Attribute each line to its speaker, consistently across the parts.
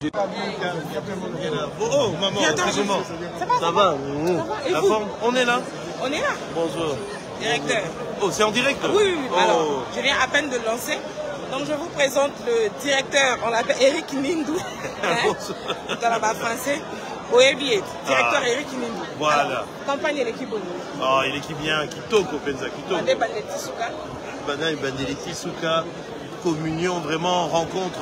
Speaker 1: Oh maman, c'est comment? Ça va. La forme? On est là.
Speaker 2: On est là.
Speaker 1: Bonjour.
Speaker 2: Directeur.
Speaker 1: Oh, c'est en direct?
Speaker 2: Oui.
Speaker 1: Oh.
Speaker 2: Alors, je viens à peine de lancer. Donc je vous présente le directeur, on l'appelle Eric Nindou. Dans la base français. Oebiet, directeur Eric Nindou.
Speaker 1: Voilà.
Speaker 2: Alors, campagne et l'équipe.
Speaker 1: Oh, il est qui vient, qui toque au Penza, qui toque. Bandeleti Souka, communion, vraiment, rencontre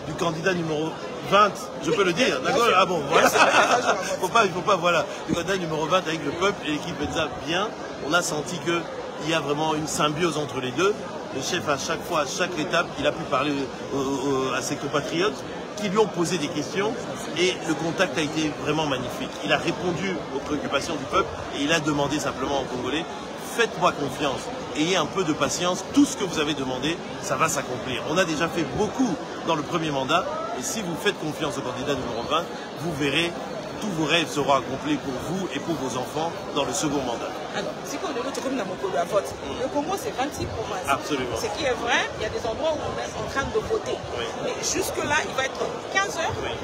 Speaker 1: du candidat numéro 20, je peux le dire, d'accord? Ah bon, voilà. Il faut pas, voilà. Le candidat numéro 20 avec le peuple et l'équipe Penza bien. On a senti qu'il y a vraiment une symbiose entre les deux. Le chef, à chaque fois, à chaque étape, il a pu parler à ses compatriotes qui lui ont posé des questions et le contact a été vraiment magnifique. Il a répondu aux préoccupations du peuple et il a demandé simplement aux Congolais, faites-moi confiance, ayez un peu de patience, tout ce que vous avez demandé, ça va s'accomplir. On a déjà fait beaucoup dans le premier mandat et si vous faites confiance au candidat numéro 20, vous verrez, tous vos rêves seront accomplis pour vous et pour vos enfants dans le second mandat.
Speaker 2: Alors, si on est comme dans mon Congo à vote, le Congo c'est 26 provinces.
Speaker 1: Absolument.
Speaker 2: Ce qui est vrai, il y a des endroits où on est en train de voter.
Speaker 1: Oui.
Speaker 2: Mais jusque-là, il va être 15 heures.
Speaker 1: Oui.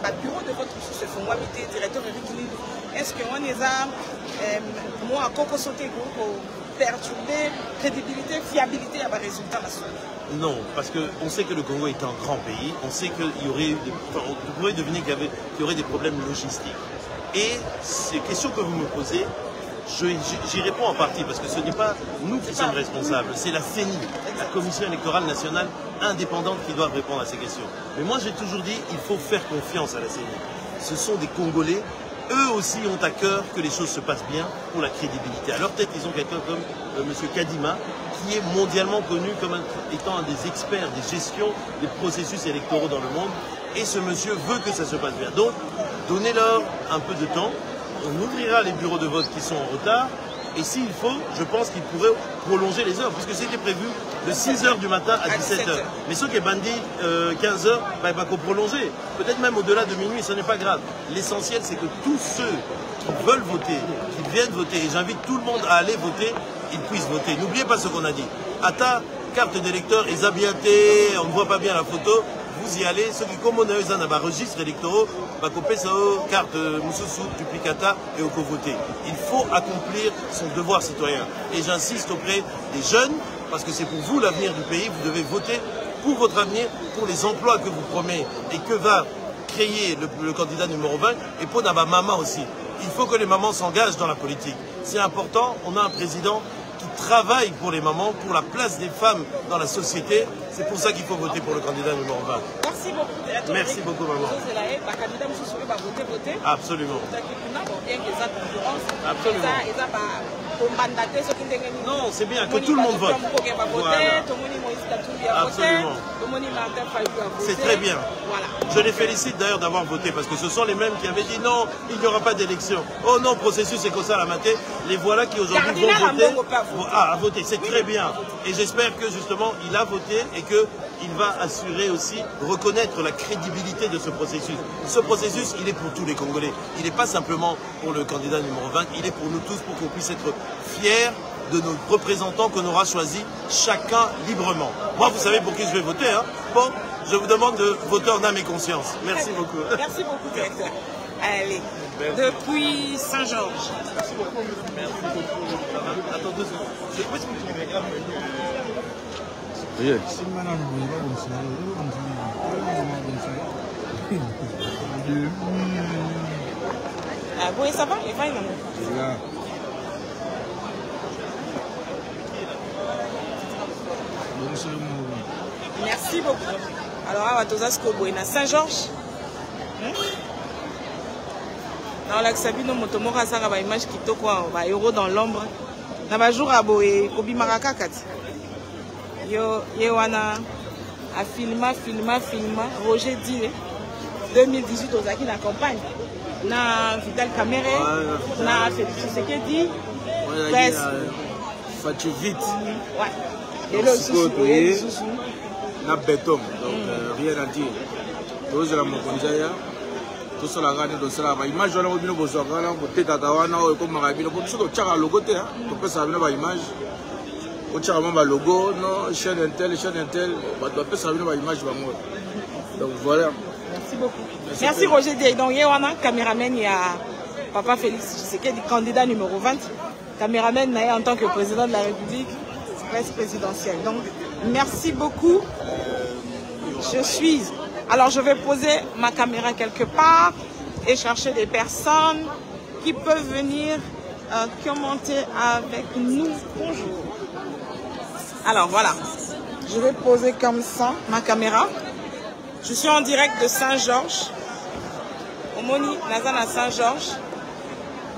Speaker 2: Le bureau de vote se fait moi habiter, directeur Eric Nindou. Est-ce qu'on est à moi à Coco Sauté pour perturber crédibilité, fiabilité à ma résultat national?
Speaker 1: Non, parce qu'on sait que le Congo est un grand pays, on sait qu'il y aurait, vous pourrez deviner qu'il y aurait des problèmes logistiques. Et ces questions que vous me posez, j'y réponds en partie, parce que ce n'est pas nous qui sommes responsables, c'est la CENI, la Commission électorale nationale indépendante qui doit répondre à ces questions. Mais moi j'ai toujours dit, il faut faire confiance à la CENI. Ce sont des Congolais, eux aussi ont à cœur que les choses se passent bien pour la crédibilité. À leur tête, ils ont quelqu'un comme M. Kadima, qui est mondialement connu comme étant un des experts des gestions des processus électoraux dans le monde. Et ce monsieur veut que ça se passe bien. Donc, donnez-leur un peu de temps. On ouvrira les bureaux de vote qui sont en retard. Et s'il faut, je pense qu'ils pourraient prolonger les heures, puisque c'était prévu de 6 h du matin à 17 h. Mais ceux qui bandit 15 h, il va qu'on prolonger. Peut-être même au-delà de minuit, ce n'est pas grave. L'essentiel, c'est que tous ceux qui veulent voter, qui viennent voter, et j'invite tout le monde à aller voter, ils puissent voter. N'oubliez pas ce qu'on a dit. À ta carte d'électeur, ils habillatés, on ne voit pas bien la photo. Vous y allez, ceux qui comme on a eu un registre électoraux, carte Moussoussou, duplicata et au voter. Il faut accomplir son devoir citoyen. Et j'insiste auprès des jeunes, parce que c'est pour vous l'avenir du pays, vous devez voter pour votre avenir, pour les emplois que vous promet et que va créer le candidat numéro 20 et pour ma maman aussi. Il faut que les mamans s'engagent dans la politique. C'est important, on a un président qui travaille pour les mamans, pour la place des femmes dans la société. C'est pour ça qu'il faut voter pour le candidat numéro 20.
Speaker 2: Merci beaucoup.
Speaker 1: Merci beaucoup, maman. Absolument. Absolument. Non, c'est bien que tout le monde vote. Voilà. Absolument. C'est très bien. Je les félicite d'ailleurs d'avoir voté parce que ce sont les mêmes qui avaient dit non, il n'y aura pas d'élection. Oh non, processus c'est comme ça la matinée. Les voilà qui aujourd'hui vont voter. Ah, à voter, c'est très bien. Et j'espère que justement il a voté et qu'il va assurer aussi, reconnaître la crédibilité de ce processus. Ce processus, il est pour tous les Congolais. Il n'est pas simplement pour le candidat numéro 20, il est pour nous tous pour qu'on puisse être fiers de nos représentants qu'on aura choisis chacun librement. Moi, vous savez pour qui je vais voter. Hein. Bon, je vous demande de voter en âme et conscience. Merci beaucoup.
Speaker 2: Merci beaucoup, directeur. Allez, depuis Saint-Georges.
Speaker 1: Merci beaucoup. Merci beaucoup. Attends 2 secondes. Je peux
Speaker 2: Ah bon, ça va? Il va, il va. Merci beaucoup. Alors, à Tozasko-Boina, Saint-Georges. Dans l'Axabino, Motomora, ça va image qui toque un héros dans l'ombre. N'a jour à Boé, Kobi Marakakat. Yoana a filmé, Roger Dile, 2018 aux Aki, la campagne. Na Vital Kamere, na Félix Tshisekedi.
Speaker 3: Fatih vite.
Speaker 2: Ouais. Et là aussi,
Speaker 3: na béton, donc rien à dire. Tous la Mokonjaya, tout ça la gagne de cela. Image on a vu nos besoins, on peut être à Tawana ou comme Marabino, pour tout ce que tu as le logo, on peut savoir la image. On tient vraiment le logo, non, chaîne intel, on peut savoir la image. Donc voilà.
Speaker 2: Merci beaucoup. Merci Roger Diaye. Donc, il y a un caméraman, il y a Papa Félix Tshisekedi, candidat numéro 20. Caméraman en tant que président de la République, presse présidentielle. Donc, merci beaucoup. Alors, je vais poser ma caméra quelque part et chercher des personnes qui peuvent venir commenter avec nous. Bonjour. Alors, voilà. Je vais poser comme ça ma caméra. Je suis en direct de Saint-Georges. Omoni Nazana Saint-Georges.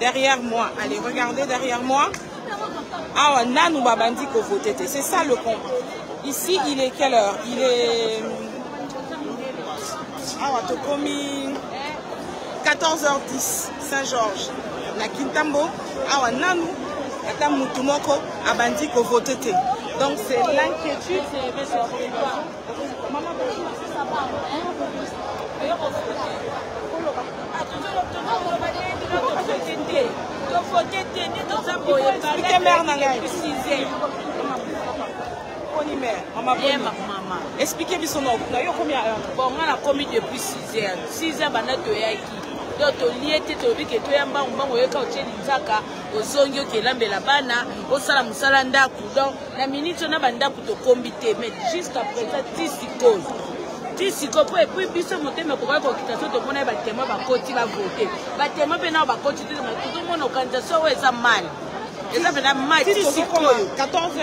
Speaker 2: Derrière moi. Allez, regardez derrière moi. Ah, Nanou Babandi Kovotete. C'est ça le compte. Ici, il est quelle heure? Il est... Ah, Tokomi... 14h10. Saint-Georges. La Kintambo. Ah, Nanou. Kata Mutumoko. Abandi Kovotete. Donc, c'est l'inquiétude. Expliquez-moi son nom.
Speaker 4: Bon, on a commis depuis 6 heures. 6 heures, on a donc lié tetobi que to yamba umbango yoka ocheli nzaka ozongi okelamba la bana osala musala ndaku donc la minute na banda to combité mais jusqu'à présent tisiko po et puis biso motema ko ba ko kitation to mona ba témoin ba koti ba voter ba témoin pe na ba koti to mona organisation eza mal eza pe na mal tisiko 14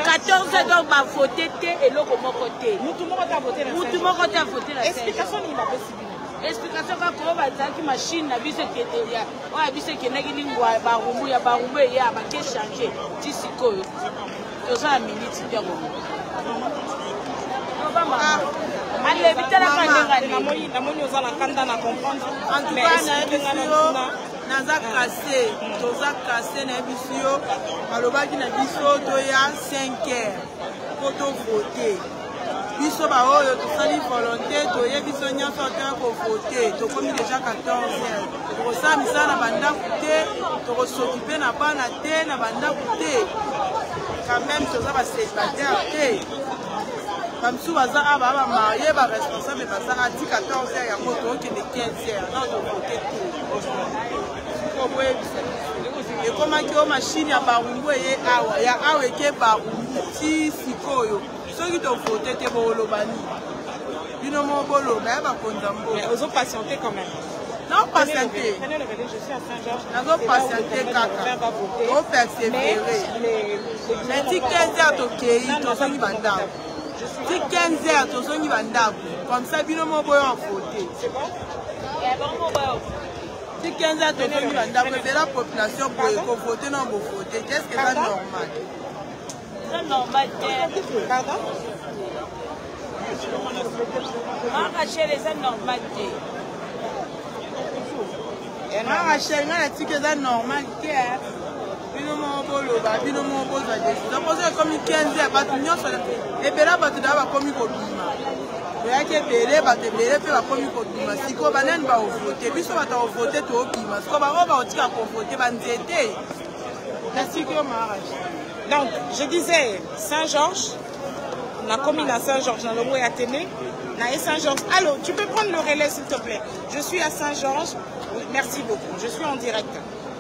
Speaker 4: donc ba voter te et loko moko te
Speaker 2: mutu moko ta voter la
Speaker 4: explication ni la possible. Explication kako bazaki machine na biso ketelia oya biso kenaki lingwa barumbu ya bake changer tisikoyo toza na minute ya bongo allez vite la kanga
Speaker 2: namoni oza na kanda na comprendre
Speaker 5: en tout cas na biso naza cassé toza cassé na biso balobaki na biso toya 5 heures po to voter biso ba oyo tosali volonté toye biso nyonso te ko voter tokomi déjà 14 heures tokosala misala na bandaku te tokosokipe na bana te na bandaku te quand même toza bacélibataire te bamisu baza a baa bamarie baresponsable baza ati 14 heures yango tookende 15 heures na tovote te koboyebisa ekomaki o mashine ya barumbu eye awa ya awa eke barumbu ti sikoyo soki tovote te boolobani bino mo boloba ya bakonza mboka
Speaker 2: ozopatiente quand même.
Speaker 5: Non, patienter. Nazo patienter kaka. O persévérer. Mais si 15 heures tokei tozongi bandaku. Si 15 heures tozongi bandaku. Comme ça bino mo boyo en voter.
Speaker 2: C'est bon?
Speaker 5: Si 15 heures tozongi bandaku, c'est la population pour voter non pour voter. Qu'est-ce que c'est normal?
Speaker 4: C'est normal.
Speaker 2: Pardon?
Speaker 4: C'est normal.
Speaker 5: Rachel, c'est normal. Bino mo boloba, bino mo bozwa décision. Parce que comme 15 heures, batu nyonso ebela batu da bakomi kobima. Oyaki ebele batu ebele pe bakomi kobima. Siko banani ba ovote, biso batu ovote to obima. Siko bango ba otika kovote banzete. La siko marage.
Speaker 2: Donc, je disais Saint-Georges, on a commis à Saint-Georges dans le mot Athénée. Saint-Georges. Allô, tu peux prendre le relais s'il te plaît. Je suis à Saint-Georges. Merci beaucoup. Je suis en direct.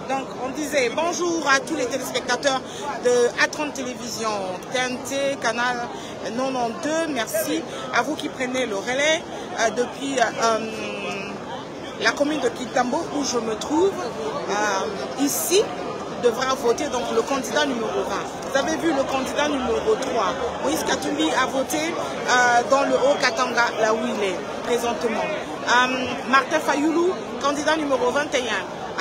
Speaker 2: Donc, on disait bonjour à tous les téléspectateurs de A30 Télévision, TNT, Canal 92. Merci à vous qui prenez le relais depuis la commune de Kintambo où je me trouve. Ici, devra voter donc le candidat numéro 20. Vous avez vu le candidat numéro 3. Moïse Katumbi a voté dans le Haut-Katanga, là où il est présentement. Martin Fayoulou, candidat numéro 21,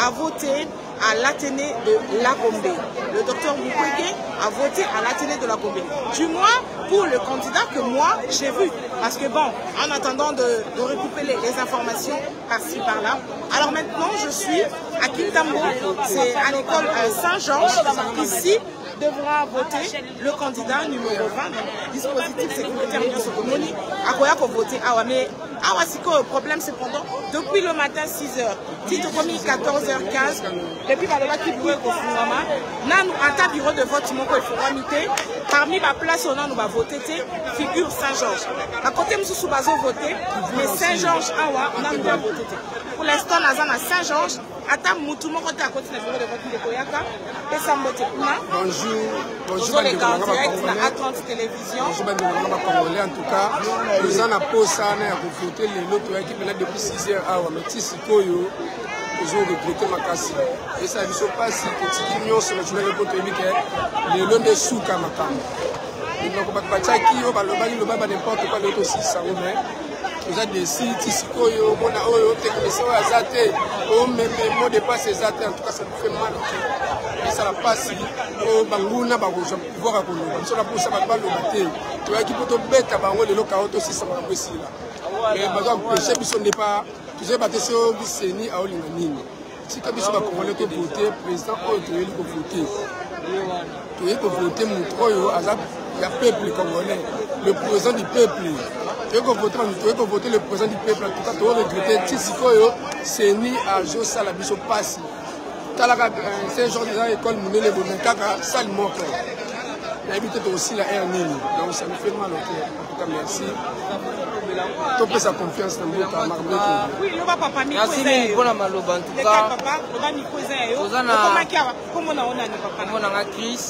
Speaker 2: a voté à l'Athénée de Lagombe. Le docteur Mukwege a voté à l'Athénée de Lagombe. Du moins pour le candidat que moi j'ai vu. Parce que bon, en attendant de recouper les informations par-ci par-là. Alors maintenant je suis à Kintambo, c'est à l'école Saint-Georges. Ici devra voter le candidat numéro 20, donc dispositif sécuritaire de Sokomoni. À quoi il faut voter? Ah ouais, mais le problème cependant, depuis le matin 6h, si tu commis 14h15, depuis Baloba qui bouille au Fouama, nous, à ta bureau de vote, il faut miter, parmi ma place, on a nous voté, figure Saint-Georges. À côté, nous sommes voté, mais Saint-Georges, on a nous voté. Pour l'instant, on a Saint-Georges. Attends, tout le monde est à côté de bureau de vote de Koyaka. Et ça me
Speaker 6: bonjour.
Speaker 2: Bonjour les gars, direct à A30 Télévision.
Speaker 6: Bonjour, Congolais. En tout cas, nous en avons posé à voter les autres équipes depuis 6 heures. Mais si c'est quoi, ils ont regretté ma casse. Et ça ne se passe si petit union sur le journal de Kotobi que les lots de Souka Makam. Donc, on va pas qui va n'importe quoi d'autre aussi, ça mais nous avons des sites ici, on a technicien à Zate, on met des mots de passe Zate, en tout cas ça nous fait mal. Et ça la passe, au Bangouna, pouvoir à Kono, sur la pousse à Babal au matin. Tu vois qui peut te bête à Bango, le local aussi, ça va possible. Et maintenant, le chef, il n'est pas, tu sais, battu sur Bisseni à Olinganine. Si tu as besoin de Congolais pour voter, président, tu es pour voter. Tu es pour voter, mon troyo, il y a peuple congolais, le président du peuple. Tu veux voter le président du peuple, en tout cas, tu vas regretter Tissikoyo, c'est ni à Jossa la biso passe. Saint-Georges de l'école, mon élève, ça le manque. L'habitude aussi la RNI, donc ça me fait mal au cœur. En tout cas, merci. Tu peux sa confiance dans votre marmite.
Speaker 2: Oui, le papa,
Speaker 7: merci beaucoup, Maloba. En tout cas,
Speaker 2: comment on a
Speaker 7: Chris,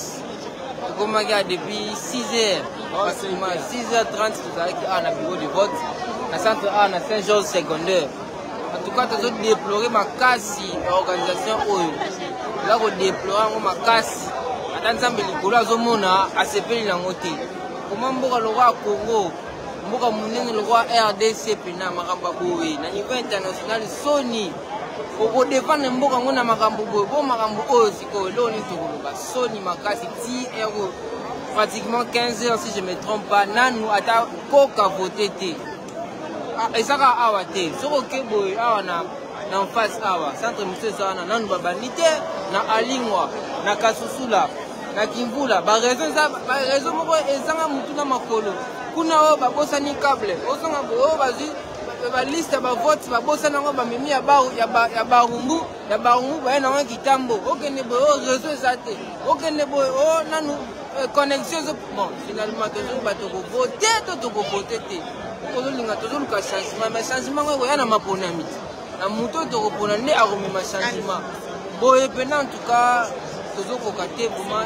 Speaker 7: comment il y a depuis 6 heures. 6h30, tout à l'heure, bureau de vote, à centre A, à Saint-Georges secondaire. En tout cas, tu as déploré ma casse organisation. Là, on déplore ma casse. Attends, mais les Zomona a CP Langote. Comment le roi Congo, le roi RDC, Pina, Marambaboui, na niveau international, Sony. Au dépend de Mboka, on a Marambobo, bon Marambo, Siko, Loni, Sony, ma casse, 10 euros. Pratiquement 15 heures si je ne me trompe pas, nous avons coca voté. Et ça va avoir été. Sur le Kebo, en face, centre monsieur Zana, nous avons banité, na Alingwa, na Kasusula, na Kimbula. Par raison, ils ont mutuna makolo. Kuna ba bossa ni câble. Osanga bo bazi ba liste ba vote ba bossa nango ba mimi ya barumbu ba na kitambo. Okene bo réseau ezate. Okene bo nanu connexion bon finalement toujours bato ko voter to ko voter te ko linga toujours ka changement mais changement ko yana mapona miti na muto to ko pona ne a remettre changement boye pena en tout cas toujours ko kate vraiment